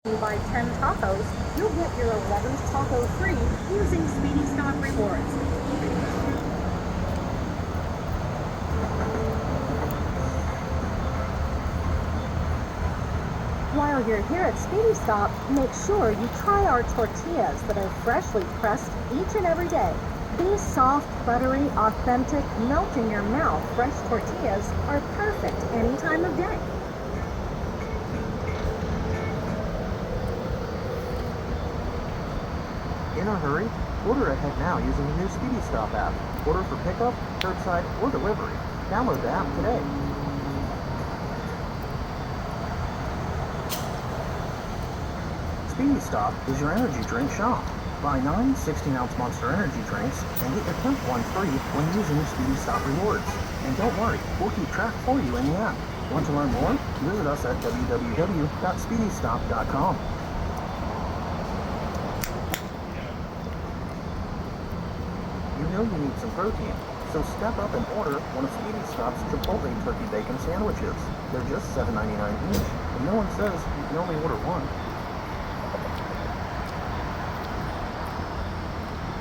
You buy 10 tacos, you'll get your 11th taco free using Speedy Stop Rewards. While you're here at Speedy Stop, make sure you try our tortillas that are freshly pressed each and every day. These soft, buttery, authentic, melt-in-your-mouth fresh tortillas are perfect any time of day. In a hurry? Order ahead now using the new Speedy Stop app. Order for pickup, curbside, or delivery. Download the app today. Speedy Stop is your energy drink shop. Buy 9 16-ounce Monster Energy drinks and get your 10th one free when using Speedy Stop Rewards. And don't worry, we'll keep track for you in the app. Want to learn more? Visit us at www.speedystop.com. You know you need some protein, so step up and order one of Speedy Stop's Chipotle Turkey Bacon Sandwiches. They're just $7.99 each, and no one says you can only order one.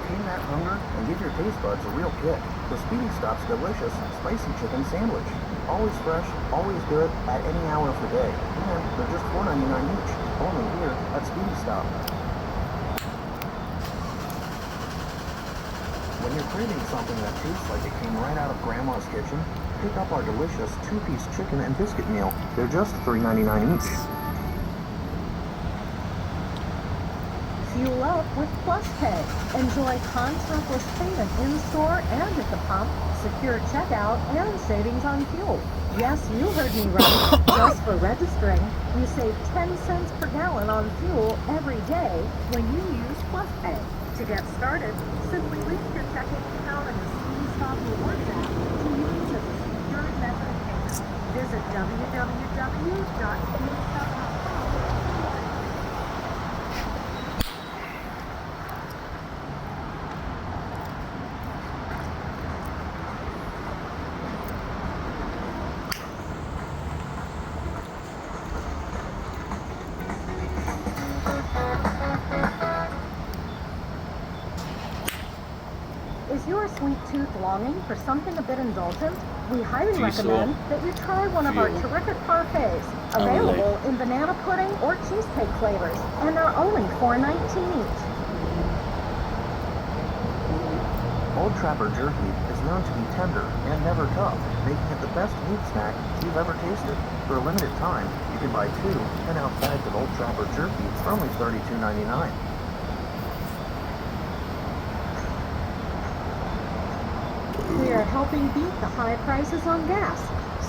Tame that hunger and give your taste buds a real kick. The Speedy Stop's delicious spicy chicken sandwich. Always fresh, always good, at any hour of the day. And they're just $4.99 each, only here at Speedy Stop. When you're craving something that tastes like it came right out of Grandma's kitchen, pick up our delicious 2-piece chicken and biscuit meal. They're just $3.99 each. Fuel up with PlusPay. Enjoy contactless payment in-store and at the pump, secure checkout, and savings on fuel. Yes, you heard me right. Just for registering, you save 10 cents per gallon on fuel every day when you use PlusPay. To get started, simply link your checking account in the Speedy Stop Rewards app to use as a secured method of payment. Visit www.speedystop.com. Is your sweet tooth longing for something a bit indulgent? We highly recommend that you try one of our terrific parfaits, available in banana pudding or cheesecake flavors, and are only $4.19 each. Old Trapper Jerky is known to be tender and never tough, making it the best meat snack you've ever tasted. For a limited time, you can buy 2 10-ounce bags of Old Trapper Jerky for only $32.99. We are helping beat the high prices on gas.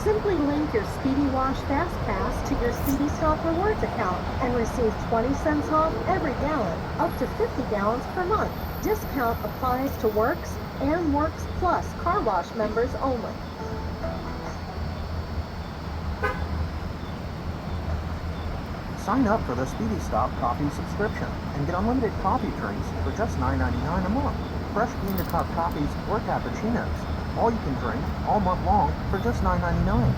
Simply link your Speedy Wash Fast Pass to your Speedy Stop Rewards account and receive 20 cents off every gallon, up to 50 gallons per month. Discount applies to Works and Works Plus car wash members only. Sign up for the Speedy Stop coffee subscription and get unlimited coffee drinks for just $9.99 a month. Fresh bean-to-cup coffees or cappuccinos. All you can drink all month long for just $9.99.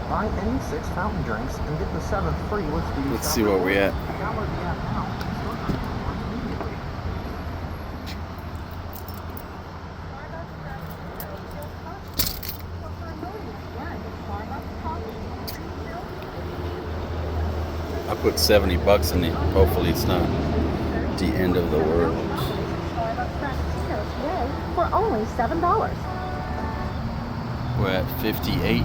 Buy any 6 fountain drinks and get the 7th free with Speedy Let's Stop see where we're at. Download the app now. Immediately. I put $70 in it. Hopefully it's not the end of the world. For only $7. We're at 58,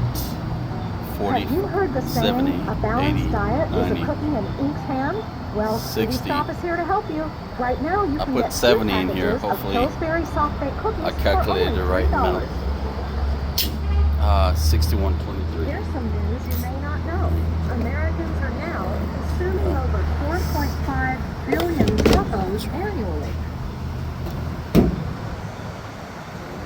40, Have you heard the 70, saying, a balanced 80, diet 90, is a cookie in each hand? Well, Speedy 60. Stop is here to help you. Right now, you I can put get 70 2 in here, packages hopefully. of Pillsbury soft baked cookies I calculated for the only right $3. amount. 61.23. Here's some news you may not know. Americans are now consuming over 4.5 billion tacos annually.